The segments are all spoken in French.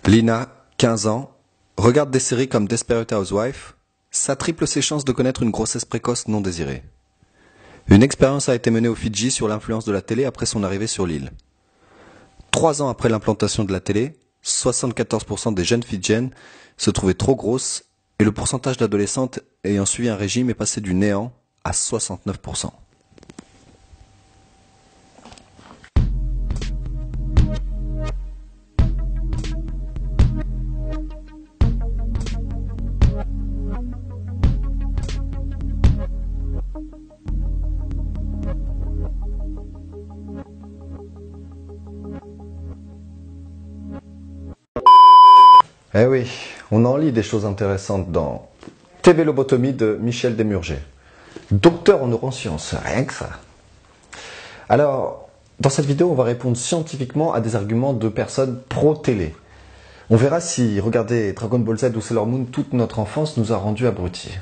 Lina, 15 ans, regarde des séries comme Desperate Housewives, ça triple ses chances de connaître une grossesse précoce non désirée. Une expérience a été menée aux Fidji sur l'influence de la télé après son arrivée sur l'île. 3 ans après l'implantation de la télé, 74% des jeunes Fidjiennes se trouvaient trop grosses et le pourcentage d'adolescentes ayant suivi un régime est passé du néant à 69%. Eh oui, on en lit des choses intéressantes dans TV Lobotomie de Michel Desmurger. Docteur en neurosciences, rien que ça. Alors, dans cette vidéo, on va répondre scientifiquement à des arguments de personnes pro-télé. On verra si regarder Dragon Ball Z ou Sailor Moon toute notre enfance nous a rendus abrutis.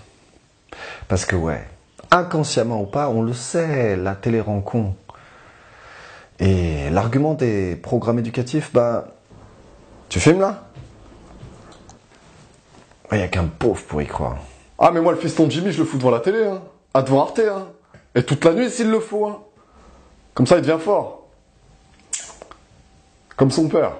Parce que ouais, inconsciemment ou pas, on le sait, la télé rend con. Et l'argument des programmes éducatifs, tu filmes là ? Il n'y a qu'un pauvre pour y croire. Ah mais moi le fiston de Jimmy je le fous devant la télé, hein. Ah devant Arte, hein. Et toute la nuit s'il le faut, hein. Comme ça il devient fort. Comme son père.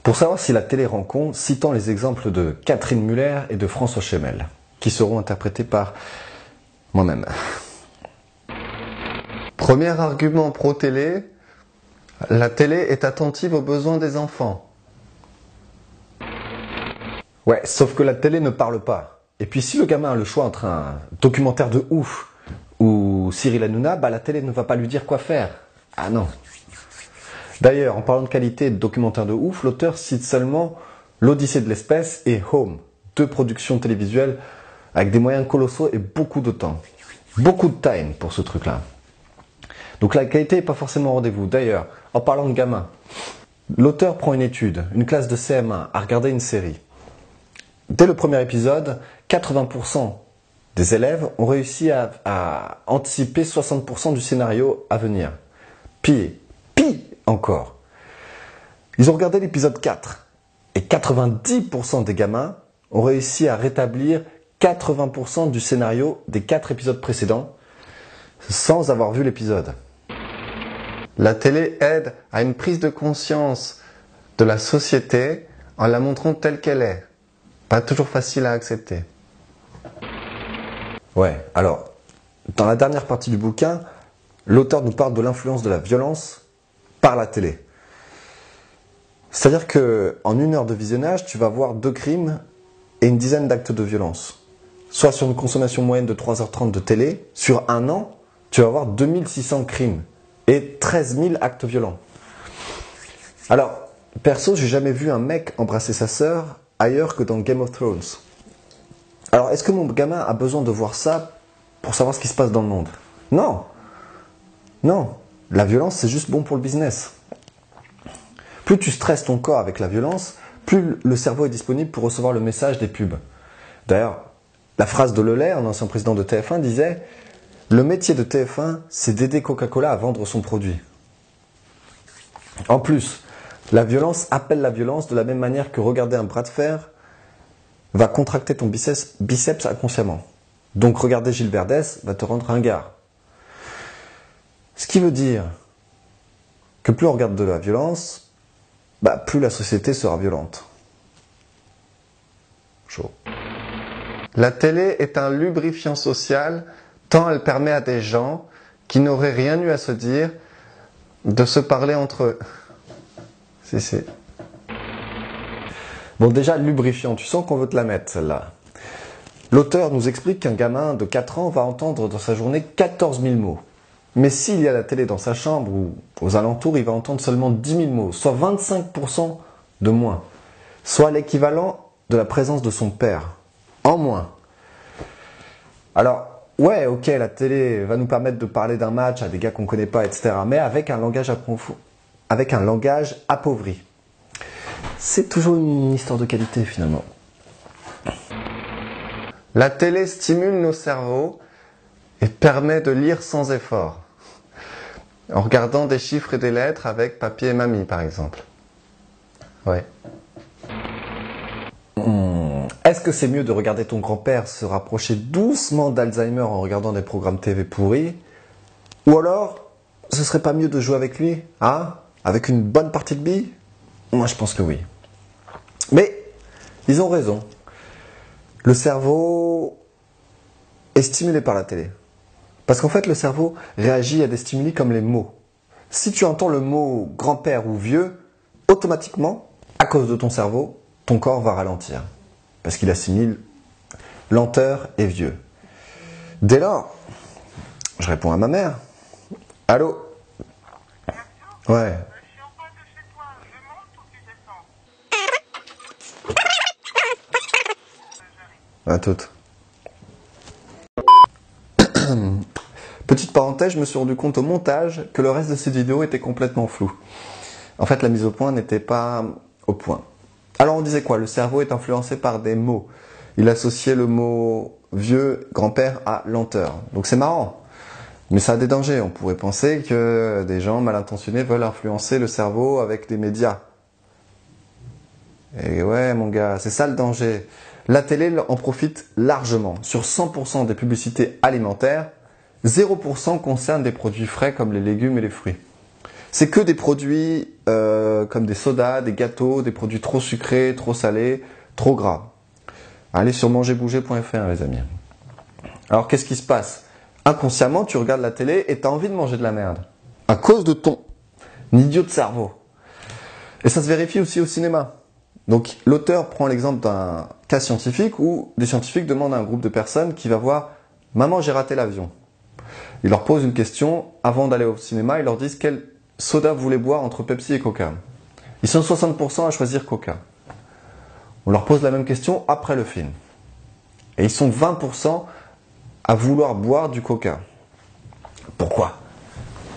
Pour savoir si la télé rend con, citons les exemples de Catherine Muller et de François Chemel, qui seront interprétés par moi-même. Premier argument pro-télé, la télé est attentive aux besoins des enfants. Ouais, sauf que la télé ne parle pas. Et puis si le gamin a le choix entre un documentaire de ouf ou Cyril Hanouna, la télé ne va pas lui dire quoi faire. Ah non. D'ailleurs, en parlant de qualité de documentaire de ouf, l'auteur cite seulement L'Odyssée de l'espèce et Home, 2 productions télévisuelles avec des moyens colossaux et beaucoup de temps. Beaucoup de time pour ce truc-là. Donc la qualité n'est pas forcément au rendez-vous. D'ailleurs, en parlant de gamins, l'auteur prend une étude, une classe de CM1, à regarder une série. Dès le premier épisode, 80% des élèves ont réussi à anticiper 60% du scénario à venir. Pire encore. Ils ont regardé l'épisode 4 et 90% des gamins ont réussi à rétablir 80% du scénario des 4 épisodes précédents sans avoir vu l'épisode. La télé aide à une prise de conscience de la société en la montrant telle qu'elle est. Pas toujours facile à accepter. Ouais, alors, dans la dernière partie du bouquin, l'auteur nous parle de l'influence de la violence par la télé. C'est-à-dire que en 1 heure de visionnage, tu vas voir 2 crimes et une dizaine d'actes de violence. Soit sur une consommation moyenne de 3h30 de télé, sur 1 an, tu vas voir 2600 crimes et 13 000 actes violents. Alors, perso, j'ai jamais vu un mec embrasser sa sœur ailleurs que dans Game of Thrones. Alors, est-ce que mon gamin a besoin de voir ça pour savoir ce qui se passe dans le monde? Non. Non. La violence, c'est juste bon pour le business. Plus tu stresses ton corps avec la violence, plus le cerveau est disponible pour recevoir le message des pubs. D'ailleurs, la phrase de Lelay, un ancien président de TF1, disait « Le métier de TF1, c'est d'aider Coca-Cola à vendre son produit. » En plus, la violence appelle la violence de la même manière que regarder un bras de fer va contracter ton biceps inconsciemment. Donc regarder Gilles Verdez va te rendre ringard. Ce qui veut dire que plus on regarde de la violence, plus la société sera violente. Chaud. La télé est un lubrifiant social tant elle permet à des gens qui n'auraient rien eu à se dire de se parler entre eux. Si. Bon, déjà, lubrifiant, tu sens qu'on veut te la mettre, celle-là. L'auteur nous explique qu'un gamin de 4 ans va entendre dans sa journée 14 000 mots. Mais s'il y a la télé dans sa chambre ou aux alentours, il va entendre seulement 10 000 mots, soit 25% de moins. Soit l'équivalent de la présence de son père, en moins. Alors, ouais, ok, la télé va nous permettre de parler d'un match à des gars qu'on ne connaît pas, etc. Mais avec un langage appauvri. C'est toujours une histoire de qualité finalement. La télé stimule nos cerveaux et permet de lire sans effort. En regardant des chiffres et des lettres avec papier et mamie par exemple. Ouais. Est-ce que c'est mieux de regarder ton grand-père se rapprocher doucement d'Alzheimer en regardant des programmes TV pourris? Ou alors, ce serait pas mieux de jouer avec lui, hein? Avec une bonne partie de billes? Moi, je pense que oui. Mais, ils ont raison. Le cerveau est stimulé par la télé. Parce qu'en fait, le cerveau réagit à des stimuli comme les mots. Si tu entends le mot grand-père ou vieux, automatiquement, à cause de ton cerveau, ton corps va ralentir. Parce qu'il assimile lenteur et vieux. Dès lors, je réponds à ma mère. Allô? Ouais. Je suis en bas de chez toi, je monte ou tu descends? À toutes. Petite parenthèse, je me suis rendu compte au montage que le reste de cette vidéo était complètement flou. En fait, la mise au point n'était pas au point. Alors on disait quoi? Le cerveau est influencé par des mots. Il associait le mot vieux, grand-père à lenteur. Donc c'est marrant. Mais ça a des dangers. On pourrait penser que des gens mal intentionnés veulent influencer le cerveau avec des médias. Et ouais, mon gars, c'est ça le danger. La télé en profite largement. Sur 100% des publicités alimentaires, 0% concernent des produits frais comme les légumes et les fruits. C'est que des produits comme des sodas, des gâteaux, des produits trop sucrés, trop salés, trop gras. Allez sur mangerbouger.fr les amis. Alors qu'est-ce qui se passe? Inconsciemment, tu regardes la télé et tu as envie de manger de la merde. À cause de ton idiot de cerveau. Et ça se vérifie aussi au cinéma. Donc l'auteur prend l'exemple d'un cas scientifique où des scientifiques demandent à un groupe de personnes qui va voir « Maman, j'ai raté l'avion ». Ils leur posent une question avant d'aller au cinéma, ils leur disent quel soda vous voulez boire entre Pepsi et Coca. Ils sont 60% à choisir Coca. On leur pose la même question après le film. Et ils sont 20% à vouloir boire du Coca. Pourquoi?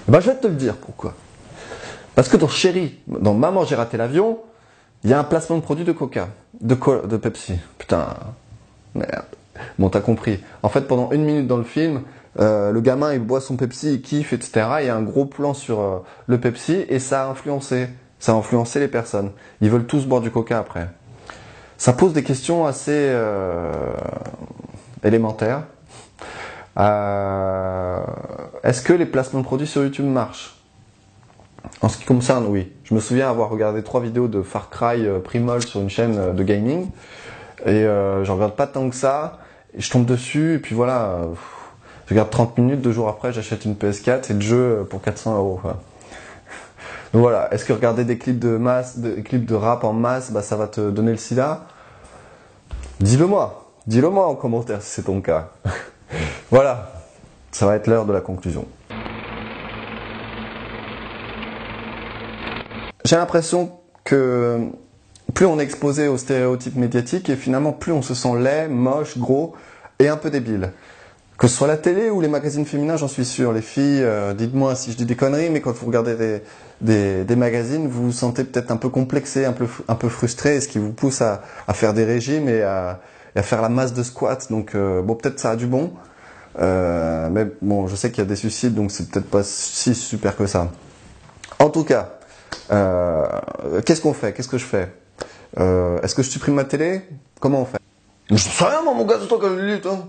Ben, je vais te le dire pourquoi. Parce que dans Chéri, dans Maman, j'ai raté l'avion, il y a un placement de produit de Coca, de Pepsi. Putain, merde. Bon, t'as compris. En fait, pendant 1 minute dans le film, le gamin, il boit son Pepsi, il kiffe, etc. Il y a un gros plan sur le Pepsi et ça a influencé. Ça a influencé les personnes. Ils veulent tous boire du Coca après. Ça pose des questions assez élémentaires. Est-ce que les placements de produits sur YouTube marchent? En ce qui concerne, oui. Je me souviens avoir regardé 3 vidéos de Far Cry Primal sur une chaîne de gaming. Et j'en regarde pas tant que ça. Et je tombe dessus et puis voilà. Je regarde 30 minutes, 2 jours après, j'achète une PS4 et le jeu pour 400 €. Quoi. Donc voilà. Est-ce que regarder des clips de masse, des clips de rap en masse, bah, ça va te donner le sida? Dis-le moi. Dis-le moi en commentaire si c'est ton cas. Voilà. Ça va être l'heure de la conclusion. J'ai l'impression que plus on est exposé aux stéréotypes médiatiques et finalement plus on se sent laid, moche, gros et un peu débile. Que ce soit la télé ou les magazines féminins, j'en suis sûr. Les filles, dites-moi si je dis des conneries, mais quand vous regardez des magazines, vous vous sentez peut-être un peu complexé, un peu frustré, ce qui vous pousse à faire des régimes et à faire la masse de squats. Donc bon, peut-être ça a du bon. Mais bon, je sais qu'il y a des suicides, donc c'est peut-être pas si super que ça. En tout cas, qu'est-ce qu'on fait? Qu'est-ce que je fais? Est-ce que je supprime ma télé? Comment on fait? Je sais rien, moi, mon gars, c'est toi qui as une lutte, hein.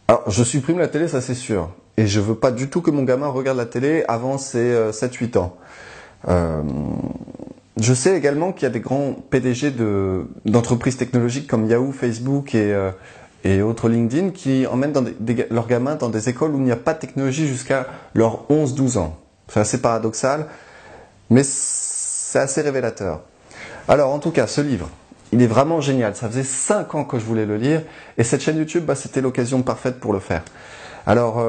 Alors, je supprime la télé, ça c'est sûr. Et je veux pas du tout que mon gamin regarde la télé avant ses 7-8 ans. Je sais également qu'il y a des grands PDG d'entreprises technologiques comme Yahoo, Facebook et autres LinkedIn qui emmènent leurs gamins dans des écoles où il n'y a pas de technologie jusqu'à leurs 11-12 ans. C'est assez paradoxal, mais c'est assez révélateur. Alors, en tout cas, ce livre, il est vraiment génial. Ça faisait 5 ans que je voulais le lire. Et cette chaîne YouTube, bah, c'était l'occasion parfaite pour le faire. Alors,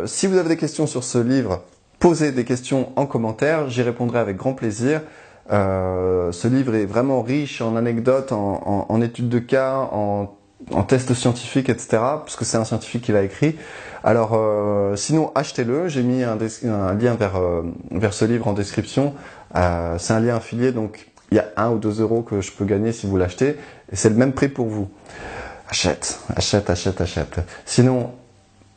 si vous avez des questions sur ce livre, posez des questions en commentaire. J'y répondrai avec grand plaisir. Ce livre est vraiment riche en anecdotes, en études de cas, en tests scientifiques, etc. Parce que c'est un scientifique qui l'a écrit. Alors, sinon, achetez-le. J'ai mis un lien vers ce livre en description. C'est un lien affilié, donc il y a 1 ou 2 € que je peux gagner si vous l'achetez. Et c'est le même prix pour vous. Achète. Sinon,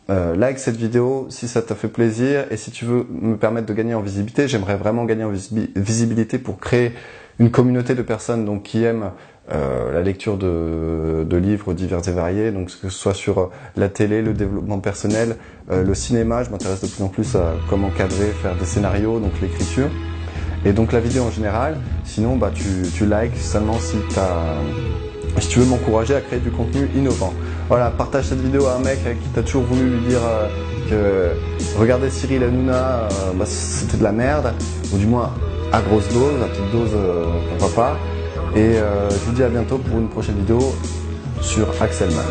like cette vidéo si ça t'a fait plaisir. Et si tu veux me permettre de gagner en visibilité, j'aimerais vraiment gagner en visibilité pour créer une communauté de personnes donc qui aiment la lecture de livres divers et variés, donc que ce soit sur la télé, le développement personnel, le cinéma. Je m'intéresse de plus en plus à comment cadrer, faire des scénarios, donc l'écriture. Et donc la vidéo en général. Sinon, bah tu likes seulement si tu veux m'encourager à créer du contenu innovant. Voilà, partage cette vidéo à un mec qui t'a toujours voulu lui dire que regarder Cyril Hanouna, bah, c'était de la merde, ou du moins à grosse dose, à petite dose, pourquoi pas. Et je vous dis à bientôt pour une prochaine vidéo sur Axelman.